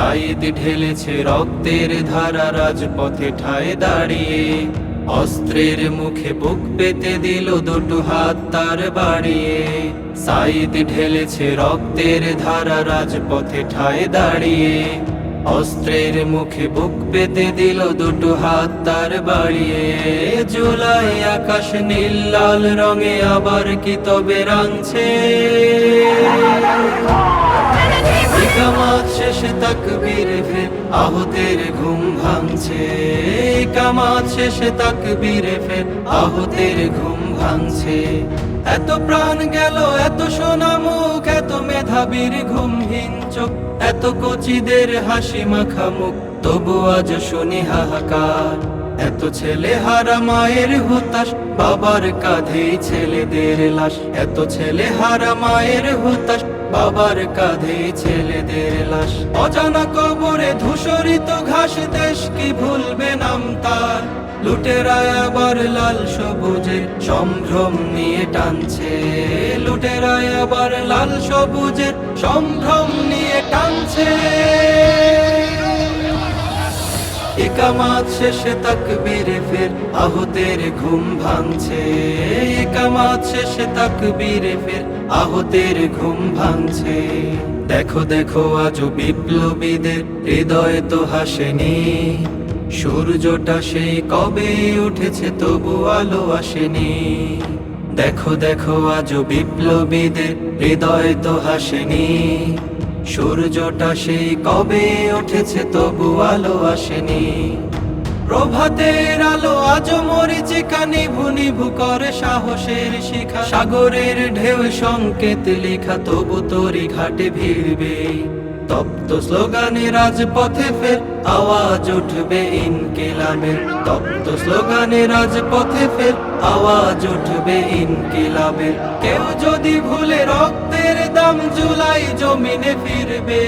সাইদ ঢেলেছে রক্তের ধারা রাজপথে ঠায় দাঁড়িয়ে, অস্ত্রের মুখে বুক পেতে দিল দুটো হাত তার বাড়িয়ে। সাইদ ঢেলেছে রক্তের ধারা রাজপথে ঠায় দাঁড়িয়ে, অস্ত্রের মুখে বুক পেতে দিল দুটো হাত তার বাড়িয়ে। জুলাই আকাশ নীল লাল রঙে আবার কি তবে রাঙছে, ইকামত শেষে তাকবীরে ফের আহতের ঘুম ভাঙছে, ইকামত শেষে তাকবীরে ফের আহতের ঘুম ভাঙছে। এত প্রাণ গেল, এত সোনা মুখ, এত মেধাবীর ঘুমহীন চোখ, এত কচিদের হাসি মাখা মুখ, তবু আজ শুনি হাহাকার। এত ছেলে হারা মায়ের হুতাশ, বাবার কাঁধেই ছেলেদের লাশ। এত ছেলে হারা মায়ের হুতাশ, বাবার কাঁধেই ছেলেদের লাশ। অজানা কবরে ধূসরিত ঘাস, দেশ কি ভুলবে নাম তার। লুটেরা আবার লাল সবুজের সম্ভ্রম নিয়ে টানছে, লুটেরা আবার লাল সবুজের সম্ভ্রম নিয়ে টানছে। ইকামত শেষে তাকবীরে ফের আহতের ঘুম ভাঙছে, ইকামত শেষে তাকবীরে ফের আহতের ঘুম ভাঙছে। দেখো দেখো আজও বিপ্লবীদের হৃদয় তো হাসেনি, সূর্যটা সেই কবে উঠেছে তবু আলো আসেনি। দেখো দেখো আজও বিপ্লবীদের হৃদয় তো হাসেনি, সূর্যটা সেই কবে উঠেছে তবু আলো আসেনি। প্রভাতের আলো আজও মরিচিকা নিভু নিভু করে সাহসের শিখা, সাগরের ঢেউ সংকেত লেখা তবু তোরই ঘাটে ভিড়বে। তপ্ত স্লোগানে রাজপথে ফের আওয়াজ উঠবে ইনকিলাবের, তপ্ত স্লোগানে রাজপথে ফের আওয়াজ উঠবে ইনকিলাবের। কেউ যদি ভুলে রক্তের দাম, জুলাই জমিনে ফিরবে।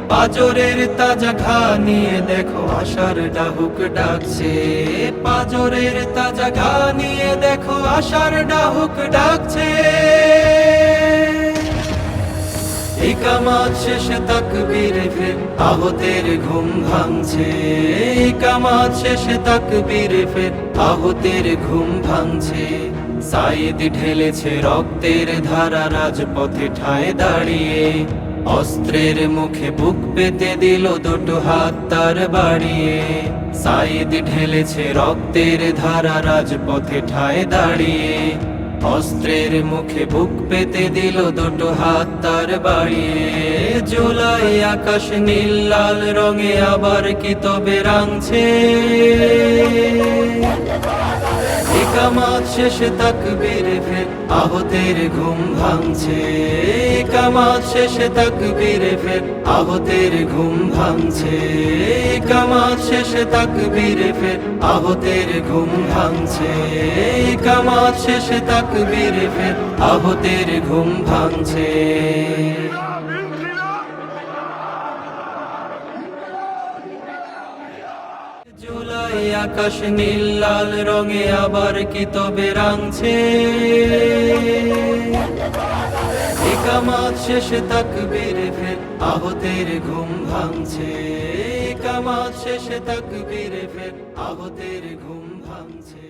পাজরের তাজা ঘা নিয়ে দেখো আশার ডাহুক ডাকছে, পাজরের তাজা ঘা নিয়ে দেখো আশার ডাহুক ডাকছে। ইকামত শেষে তাকবীরে ফের আহতের ঘুম ভাঙছে, ইকামত শেষে তাকবীরে ফের আহতের ঘুম ভাঙছে। সাইদ ঢেলেছে রক্তের ধারা রাজপথে ঠায় দাঁড়িয়ে, অস্ত্রের মুখে বুক পেতে দিল দুটো হাত তার বাড়িয়ে। সাইদ ঢেলেছে রক্তের ধারা রাজপথে ঠায় দাঁড়িয়ে, অস্ত্রের মুখে বুক পেতে দিল দুটো হাত তার বাড়িয়ে। জুলাই আকাশ নীল লাল রঙে আবার কি তবে রাঙছে, ইকামত শেষে তাকবীরে ফের আহতের ঘুম ভাঙছে, ইকামত শেষে তাকবীরে ফের আহতের ঘুম ভাঙছে, ইকামত শেষে তাকবীরে ফের আহতের ঘুম ভাঙছে, ইকামত শেষে তাকবীরে ফের আহতের ঘুম ভাঙছে। জুলাই আকাশ নীল লাল রঙে আবার কি তবে রাঙছে, ইকামত শেষে তাকবীরে ফের আহতের ঘুম ভাঙছে, ইকামত শেষে তাকবীরে ফের আহতের ঘুম ভাঙছে।